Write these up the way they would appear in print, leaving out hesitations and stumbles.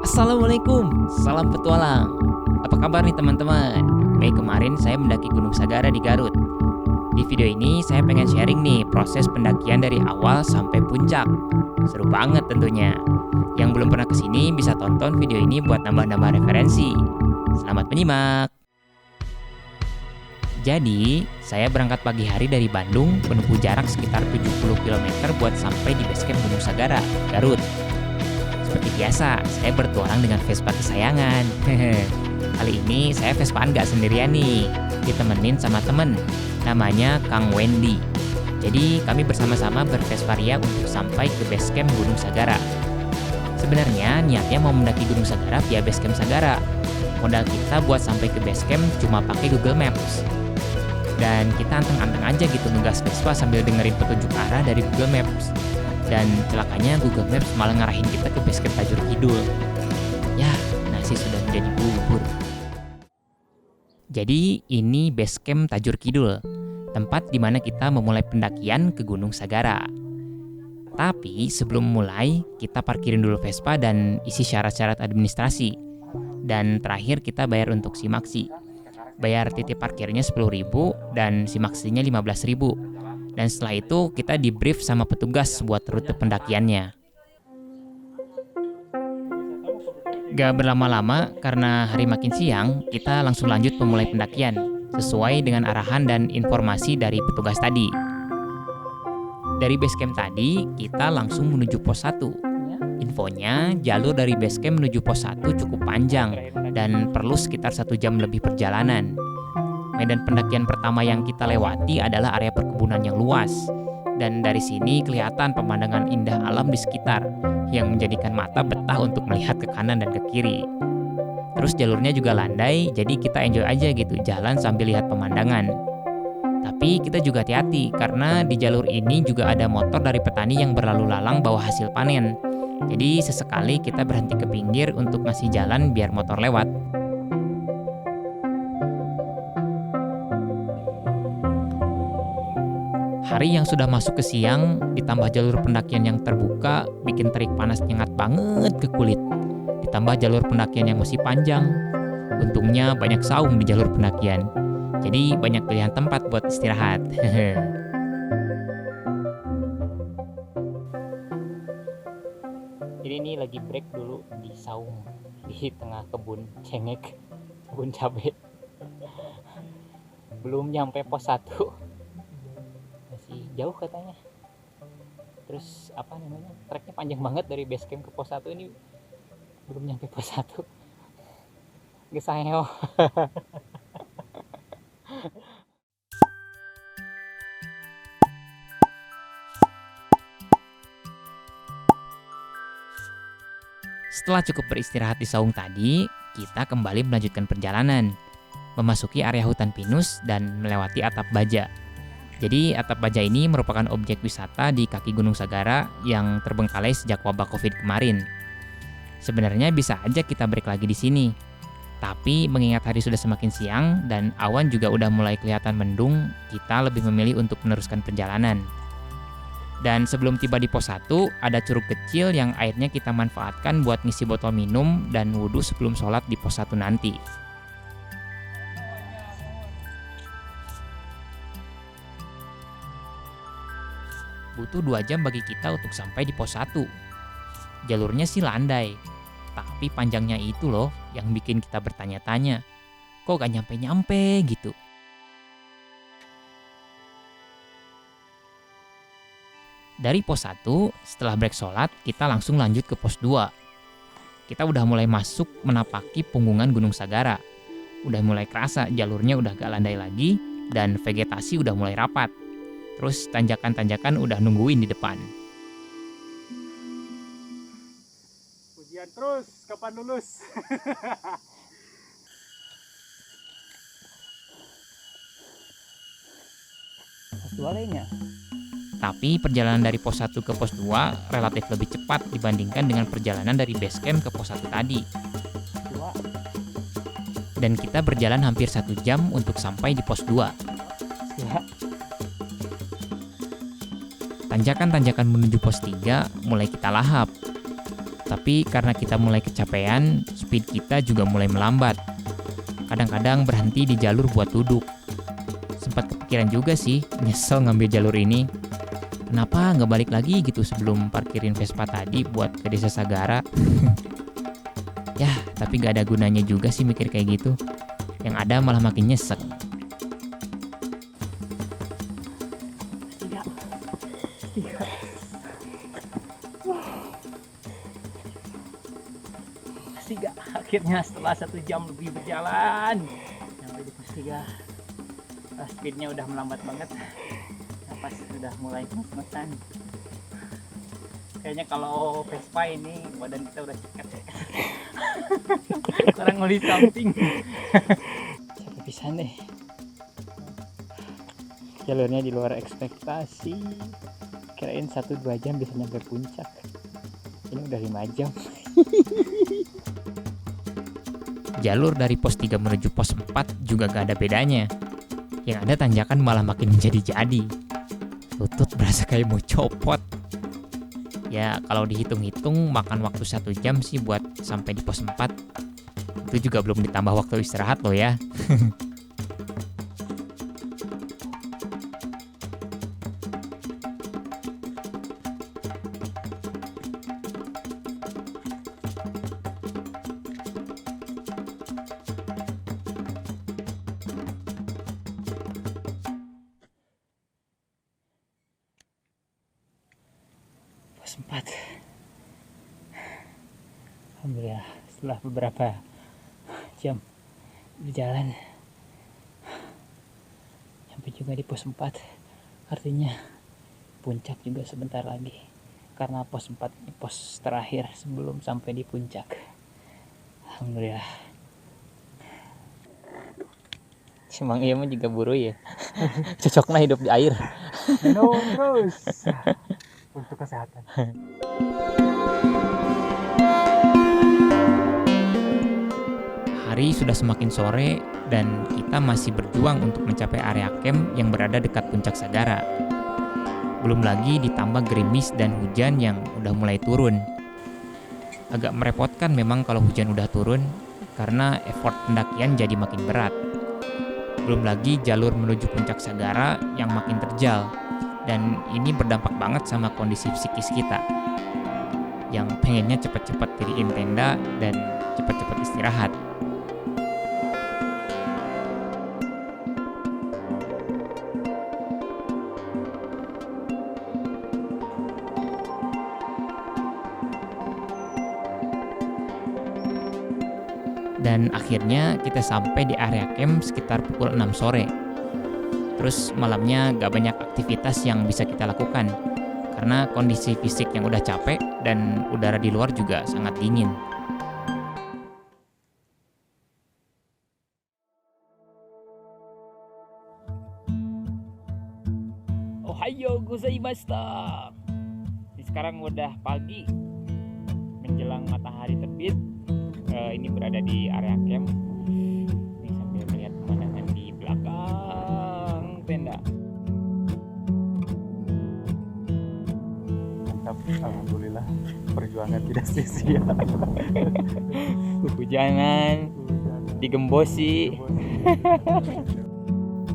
Assalamualaikum, salam petualang. Apa kabar nih teman-teman? Mei kemarin saya mendaki Gunung Sagara di Garut. Di video ini saya pengen sharing nih proses pendakian dari awal sampai puncak. Seru banget tentunya. Yang belum pernah kesini bisa tonton video ini buat nambah-nambah referensi. Selamat menyimak. Jadi, saya berangkat pagi hari dari Bandung menempuh jarak sekitar 70 km buat sampai di basecamp Gunung Sagara, Garut. Seperti biasa, saya bertualang dengan Vespa kesayangan. Kali ini saya Vespaan nggak sendirian nih, ditemenin sama temen, namanya Kang Wendy. Jadi kami bersama-sama bervesparia untuk sampai ke basecamp Gunung Sagara. Sebenarnya niatnya mau mendaki Gunung Sagara via basecamp Sagara. Modal kita buat sampai ke basecamp cuma pakai Google Maps. Dan kita anteng-anteng aja gitu ngegas Vespa sambil dengerin petunjuk arah dari Google Maps. Dan celakanya Google Maps malah ngarahin kita ke basecamp Tajur Kidul. Ya, nasi sudah menjadi bubur. Jadi ini basecamp Tajur Kidul, tempat di mana kita memulai pendakian ke Gunung Sagara. Tapi sebelum mulai, kita parkirin dulu Vespa dan isi syarat-syarat administrasi. Dan terakhir kita bayar untuk simaksi. Bayar titip parkirnya 10.000 dan simaksinya 15.000. Dan setelah itu kita di brief sama petugas buat rute pendakiannya. Gak berlama-lama karena hari makin siang, kita langsung lanjut memulai pendakian sesuai dengan arahan dan informasi dari petugas tadi. Dari basecamp tadi, kita langsung menuju pos 1. Infonya, jalur dari basecamp menuju pos 1 cukup panjang dan perlu sekitar 1 jam lebih perjalanan. Medan pendakian pertama yang kita lewati adalah area perkebunan yang luas. Dan dari sini kelihatan pemandangan indah alam di sekitar yang menjadikan mata betah untuk melihat ke kanan dan ke kiri. Terus jalurnya juga landai, jadi kita enjoy aja gitu jalan sambil lihat pemandangan. Tapi kita juga hati-hati karena di jalur ini juga ada motor dari petani yang berlalu lalang bawa hasil panen. Jadi sesekali kita berhenti ke pinggir untuk ngasih jalan biar motor lewat. Hari yang sudah masuk ke siang, ditambah jalur pendakian yang terbuka, bikin terik panas nyengat banget ke kulit. Ditambah jalur pendakian yang masih panjang. Untungnya banyak saung di jalur pendakian. Jadi banyak pilihan tempat buat istirahat. Jadi ini lagi break dulu di saung di tengah kebun cengek, kebun cabai. Belum nyampe pos 1. Masih jauh katanya. Terus treknya panjang banget dari base camp ke pos 1 ini. Belum nyampe pos 1. Gesaheo. Setelah cukup beristirahat di saung tadi, kita kembali melanjutkan perjalanan, memasuki area hutan pinus dan melewati atap baja. Jadi atap baja ini merupakan objek wisata di kaki Gunung Sagara yang terbengkalai sejak wabah Covid kemarin. Sebenarnya bisa aja kita break lagi di sini. Tapi mengingat hari sudah semakin siang dan awan juga udah mulai kelihatan mendung, kita lebih memilih untuk meneruskan perjalanan. Dan sebelum tiba di pos 1, ada curug kecil yang airnya kita manfaatkan buat ngisi botol minum dan wudhu sebelum sholat di pos 1 nanti. Butuh 2 jam bagi kita untuk sampai di pos 1. Jalurnya sih landai, tapi panjangnya itu loh yang bikin kita bertanya-tanya, kok gak nyampe-nyampe gitu. Dari pos 1, setelah break sholat, kita langsung lanjut ke pos 2. Kita udah mulai masuk menapaki punggungan Gunung Sagara. Udah mulai kerasa jalurnya udah gak landai lagi dan vegetasi udah mulai rapat. Terus tanjakan-tanjakan udah nungguin di depan. Ujian terus, kapan lulus? Pos 2 lainnya. Tapi perjalanan dari pos 1 ke pos 2 relatif lebih cepat dibandingkan dengan perjalanan dari base camp ke pos 1 tadi. Dan kita berjalan hampir 1 jam untuk sampai di pos 2. Ya. Tanjakan-tanjakan menuju pos 3 mulai kita lahap. Tapi karena kita mulai kecapean, speed kita juga mulai melambat. Kadang-kadang berhenti di jalur buat duduk. Sempat kepikiran juga sih, nyesel ngambil jalur ini. Kenapa nggak balik lagi gitu sebelum parkirin Vespa tadi buat ke Desa Sagara? Ya, tapi nggak ada gunanya juga sih mikir kayak gitu. Yang ada malah makin nyesek. Tiga. Akhirnya setelah 1 jam lebih berjalan sampai di pos 3. Speednya udah melambat banget, napas udah mulai ngos-ngosan. Kayaknya kalau Vespa ini badan kita udah cekat ya. Kurang ngeli samping. Capek pisan deh. Jalurnya di luar ekspektasi. Kirain 1-2 jam bisa nyampe puncak. Ini udah 5 jam. Jalur dari pos 3 menuju pos 4 juga gak ada bedanya. Yang ada tanjakan malah makin menjadi-jadi. Lutut berasa kayak mau copot. Ya kalau dihitung-hitung makan waktu 1 jam sih buat sampai di pos 4. Itu juga belum ditambah waktu istirahat loh ya. Pos 4. Alhamdulillah setelah beberapa jam berjalan sampai juga di pos 4. Artinya puncak juga sebentar lagi, karena pos 4 ini pos terakhir sebelum sampai di puncak. Alhamdulillah. Emang iya mah juga buru ya. Cocoknya hidup di air. Minum terus untuk kesehatan. Hari sudah semakin sore dan kita masih berjuang untuk mencapai area camp yang berada dekat puncak Sagara. Belum lagi ditambah gerimis dan hujan yang udah mulai turun. Agak merepotkan memang kalau hujan udah turun, karena effort pendakian jadi makin berat. Belum lagi jalur menuju puncak Sagara yang makin terjal, dan ini berdampak banget sama kondisi psikis kita yang pengennya cepat-cepat diriin tenda dan cepat-cepat istirahat. Dan akhirnya kita sampai di area camp sekitar pukul 6 sore. Terus malamnya gak banyak aktivitas yang bisa kita lakukan karena kondisi fisik yang udah capek dan udara di luar juga sangat dingin. Ohayo gozaimashita. Ini sekarang udah pagi menjelang matahari terbit. Ini berada di area camp. Ini sambil melihat pemandangan di belakang tenda. Mantap, alhamdulillah perjuangan tidak sia-sia. Hujanan, digembosi.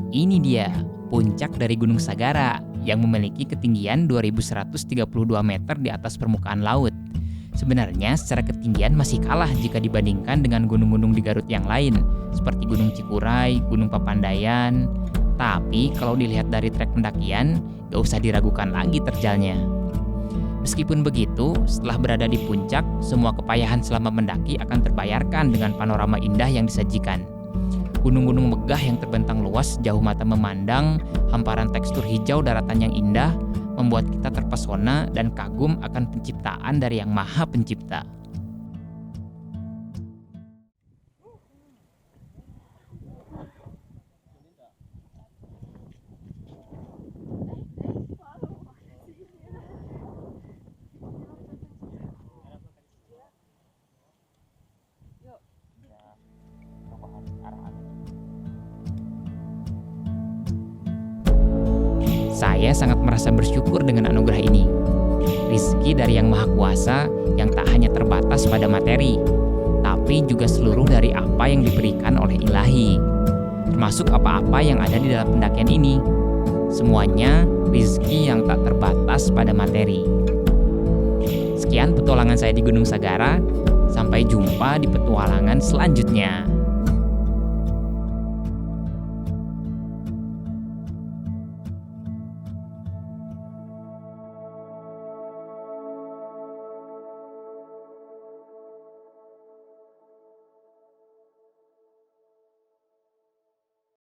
Ini dia puncak dari Gunung Sagara yang memiliki ketinggian 2132 meter di atas permukaan laut. Sebenarnya secara ketinggian masih kalah jika dibandingkan dengan gunung-gunung di Garut yang lain, seperti Gunung Cikuray, Gunung Papandayan. Tapi kalau dilihat dari trek pendakian, gak usah diragukan lagi terjalnya. Meskipun begitu, setelah berada di puncak, semua kepayahan selama mendaki akan terbayarkan dengan panorama indah yang disajikan. Gunung-gunung megah yang terbentang luas jauh mata memandang, hamparan tekstur hijau daratan yang indah, membuat kita terpesona dan kagum akan penciptaan dari Yang Maha Pencipta. Saya sangat merasa bersyukur dengan anugerah ini. Rizki dari Yang Maha Kuasa yang tak hanya terbatas pada materi, tapi juga seluruh dari apa yang diberikan oleh Ilahi, termasuk apa-apa yang ada di dalam pendakian ini. Semuanya rizki yang tak terbatas pada materi. Sekian petualangan saya di Gunung Sagara. Sampai jumpa di petualangan selanjutnya.